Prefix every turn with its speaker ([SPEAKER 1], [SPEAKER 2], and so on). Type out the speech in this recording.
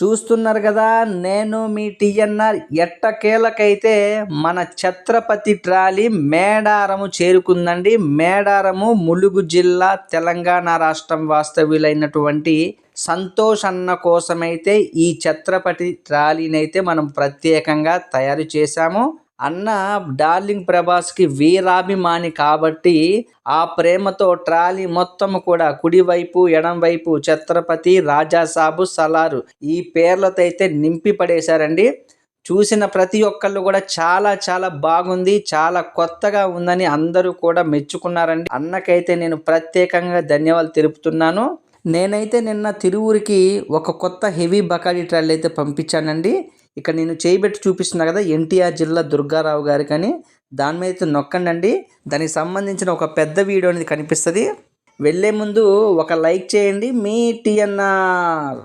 [SPEAKER 1] చూస్తున్నారు కదా, నేను మీ టీఎన్ఆర్. ఎట్టకేలకైతే మన ఛత్రపతి ట్రాలీ మేడారము చేరుకుందండి. మేడారము ములుగు జిల్లా, తెలంగాణ రాష్ట్రం వాస్తవ్యులైనటువంటి సంతోష్ అన్న కోసమైతే ఈ ఛత్రపతి ట్రాలీని అయితే మనం ప్రత్యేకంగా తయారు చేశాము. అన్న డార్లింగ్ ప్రభాస్కి వీరాభిమాని కాబట్టి ఆ ప్రేమతో ట్రాలీ మొత్తం కూడా కుడివైపు ఎడంవైపు ఛత్రపతి, రాజాసాబు, సలారు ఈ పేర్లతో అయితే నింపి పడేశారండి. చూసిన ప్రతి ఒక్కళ్ళు కూడా చాలా చాలా బాగుంది, చాలా కొత్తగా ఉందని అందరూ కూడా మెచ్చుకున్నారండి. అన్నకైతే నేను ప్రత్యేకంగా ధన్యవాదాలు తెలుపుతున్నాను. నేనైతే నిన్న తిరువురికి ఒక కొత్త హెవీ బకాడీ ట్రాలీ అయితే పంపించానండి. ఇక్కడ నేను చేయబెట్టి చూపిస్తున్నా కదా, ఎన్టీఆర్ జిల్లా దుర్గారావు గారికి అని. దాని మీద అయితే నొక్కండి. దానికి సంబంధించిన ఒక పెద్ద వీడియో అనేది కనిపిస్తుంది. వెళ్ళే ముందు ఒక లైక్ చేయండి. మీ టీఎన్ఆర్.